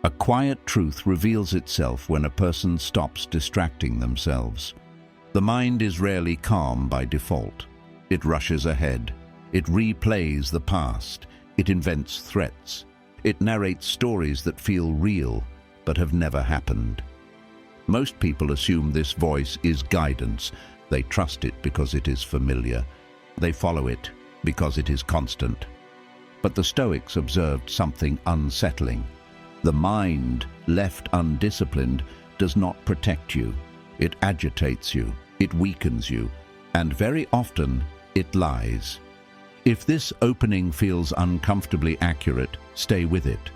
A quiet truth reveals itself when a person stops distracting themselves. The mind is rarely calm by default. It rushes ahead. It replays the past. It invents threats. It narrates stories that feel real but have never happened. Most people assume this voice is guidance. They trust it because it is familiar. They follow it because it is constant. But the Stoics observed something unsettling. The mind, left undisciplined, does not protect you. It agitates you, it weakens you, and very often it lies. If this opening feels uncomfortably accurate, stay with it.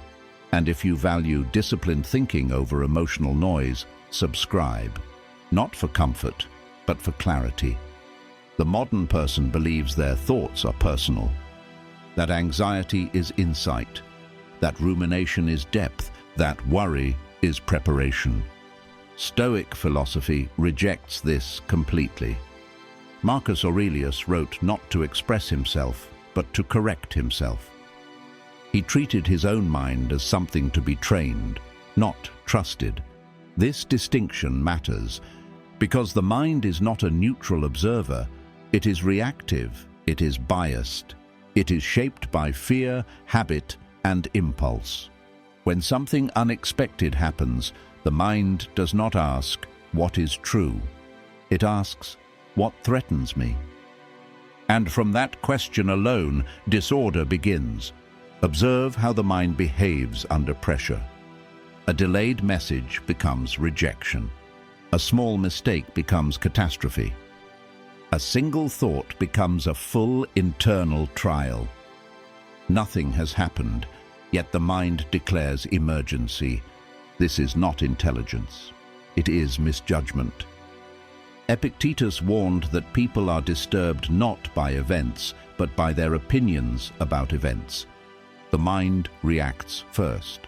And if you value disciplined thinking over emotional noise, subscribe. Not for comfort, but for clarity. The modern person believes their thoughts are personal, that anxiety is insight, that rumination is depth, that worry is preparation. Stoic philosophy rejects this completely. Marcus Aurelius wrote not to express himself, but to correct himself. He treated his own mind as something to be trained, not trusted. This distinction matters because the mind is not a neutral observer. It is reactive, it is biased, it is shaped by fear, habit, and impulse. When something unexpected happens, the mind does not ask, "What is true?" It asks, "What threatens me?" And from that question alone, disorder begins. Observe how the mind behaves under pressure. A delayed message becomes rejection. A small mistake becomes catastrophe. A single thought becomes a full internal trial. Nothing has happened, yet the mind declares emergency. This is not intelligence. It is misjudgment. Epictetus warned that people are disturbed not by events, but by their opinions about events. The mind reacts first.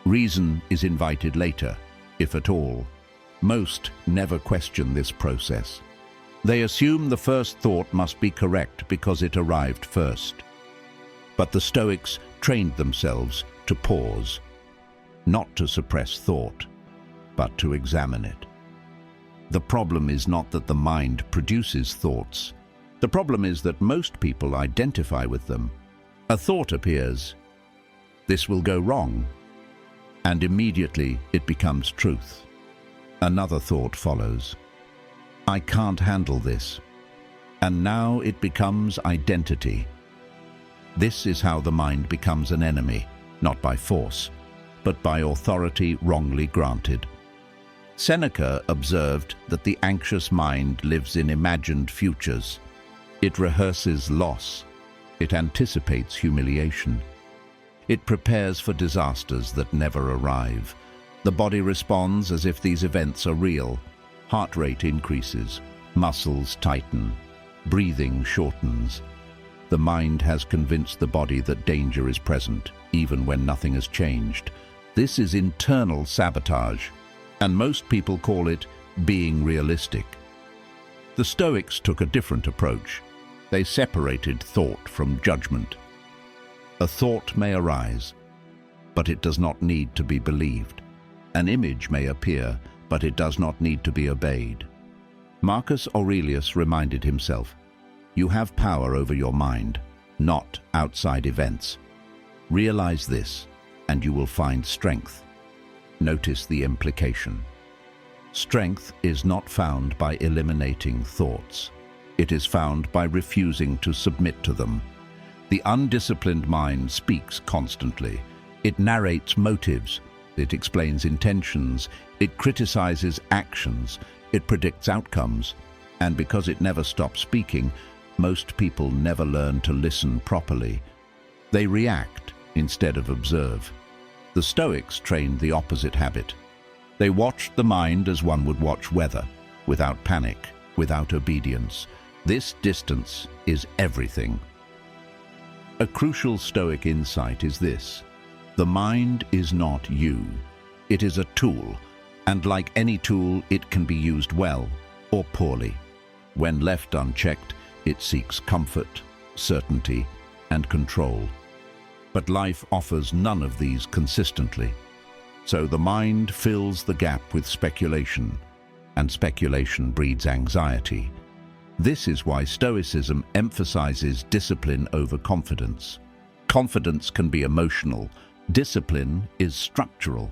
Reason is invited later, if at all. Most never question this process. They assume the first thought must be correct because it arrived first. But the Stoics trained themselves to pause, not to suppress thought, but to examine it. The problem is not that the mind produces thoughts. The problem is that most people identify with them. A thought appears, "This will go wrong," and immediately it becomes truth. Another thought follows, "I can't handle this," and now it becomes identity. This is how the mind becomes an enemy, not by force, but by authority wrongly granted. Seneca observed that the anxious mind lives in imagined futures. It rehearses loss. It anticipates humiliation. It prepares for disasters that never arrive. The body responds as if these events are real. Heart rate increases, muscles tighten, breathing shortens. The mind has convinced the body that danger is present, even when nothing has changed. This is internal sabotage, and most people call it being realistic. The Stoics took a different approach. They separated thought from judgment. A thought may arise, but it does not need to be believed. An image may appear, but it does not need to be obeyed. Marcus Aurelius reminded himself, "You have power over your mind, not outside events. Realize this, and you will find strength." Notice the implication. Strength is not found by eliminating thoughts. It is found by refusing to submit to them. The undisciplined mind speaks constantly. It narrates motives. It explains intentions. It criticizes actions. It predicts outcomes. And because it never stops speaking, most people never learn to listen properly. They react instead of observe. The Stoics trained the opposite habit. They watched the mind as one would watch weather, without panic, without obedience. This distance is everything. A crucial Stoic insight is this: the mind is not you. It is a tool, and like any tool, it can be used well or poorly. When left unchecked, it seeks comfort, certainty, and control. But life offers none of these consistently. So the mind fills the gap with speculation, and speculation breeds anxiety. This is why Stoicism emphasizes discipline over confidence. Confidence can be emotional. Discipline is structural.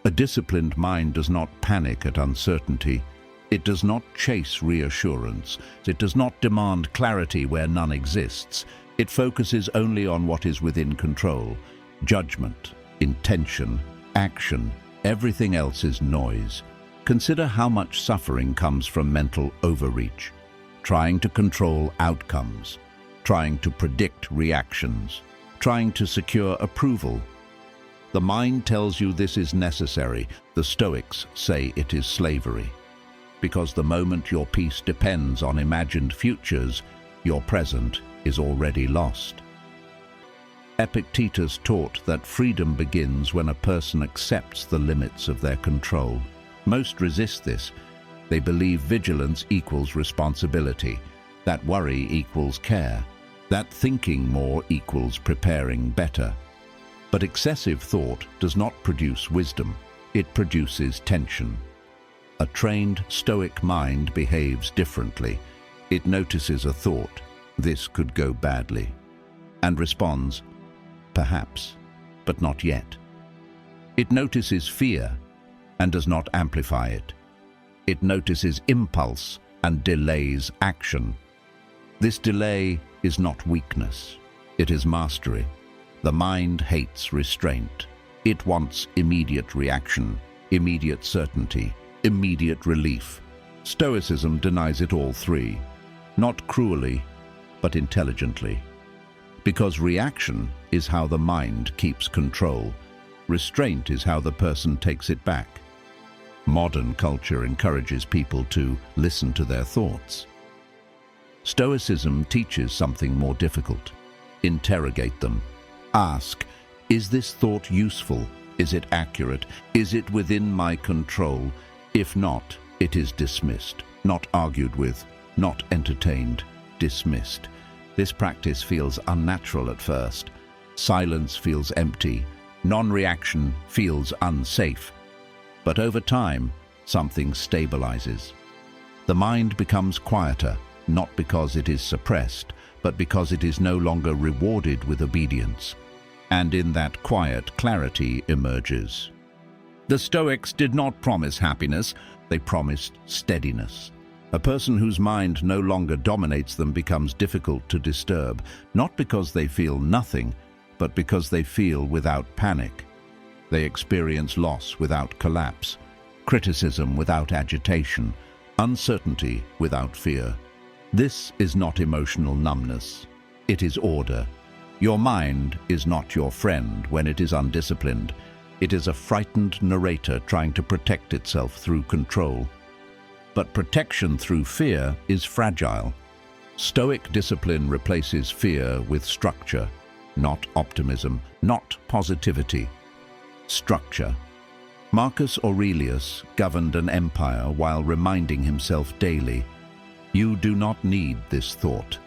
A disciplined mind does not panic at uncertainty. It does not chase reassurance. It does not demand clarity where none exists. It focuses only on what is within control. Judgment, intention, action, everything else is noise. Consider how much suffering comes from mental overreach, trying to control outcomes, trying to predict reactions, trying to secure approval. The mind tells you this is necessary. The Stoics say it is slavery. Because the moment your peace depends on imagined futures, your present is already lost. Epictetus taught that freedom begins when a person accepts the limits of their control. Most resist this. They believe vigilance equals responsibility, that worry equals care, that thinking more equals preparing better. But excessive thought does not produce wisdom. It produces tension. A trained Stoic mind behaves differently. It notices a thought, "This could go badly," and responds, "Perhaps, but not yet." It notices fear and does not amplify it. It notices impulse and delays action. This delay is not weakness. It is mastery. The mind hates restraint. It wants immediate reaction, immediate certainty, immediate relief. Stoicism denies it all three, not cruelly, but intelligently. Because reaction is how the mind keeps control. Restraint is how the person takes it back. Modern culture encourages people to listen to their thoughts. Stoicism teaches something more difficult. Interrogate them. Ask, is this thought useful? Is it accurate? Is it within my control? If not, it is dismissed, not argued with, not entertained, dismissed. This practice feels unnatural at first. Silence feels empty. Non-reaction feels unsafe. But over time, something stabilizes. The mind becomes quieter, not because it is suppressed, but because it is no longer rewarded with obedience. And in that quiet, clarity emerges. The Stoics did not promise happiness, they promised steadiness. A person whose mind no longer dominates them becomes difficult to disturb, not because they feel nothing, but because they feel without panic. They experience loss without collapse, criticism without agitation, uncertainty without fear. This is not emotional numbness. It is order. Your mind is not your friend when it is undisciplined. It is a frightened narrator trying to protect itself through control. But protection through fear is fragile. Stoic discipline replaces fear with structure, not optimism, not positivity. Structure. Marcus Aurelius governed an empire while reminding himself daily, "You do not need this thought."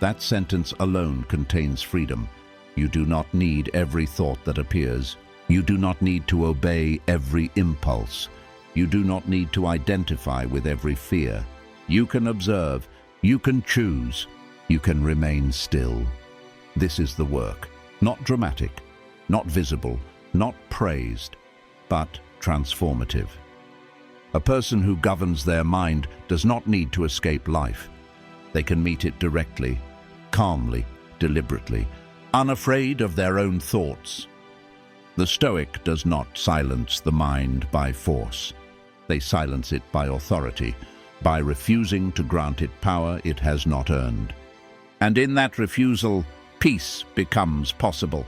That sentence alone contains freedom. You do not need every thought that appears. You do not need to obey every impulse. You do not need to identify with every fear. You can observe, you can choose, you can remain still. This is the work, not dramatic, not visible, not praised, but transformative. A person who governs their mind does not need to escape life. They can meet it directly, calmly, deliberately, unafraid of their own thoughts. The Stoic does not silence the mind by force. They silence it by authority, by refusing to grant it power it has not earned. And in that refusal, peace becomes possible.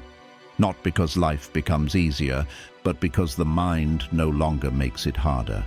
Not because life becomes easier, but because the mind no longer makes it harder.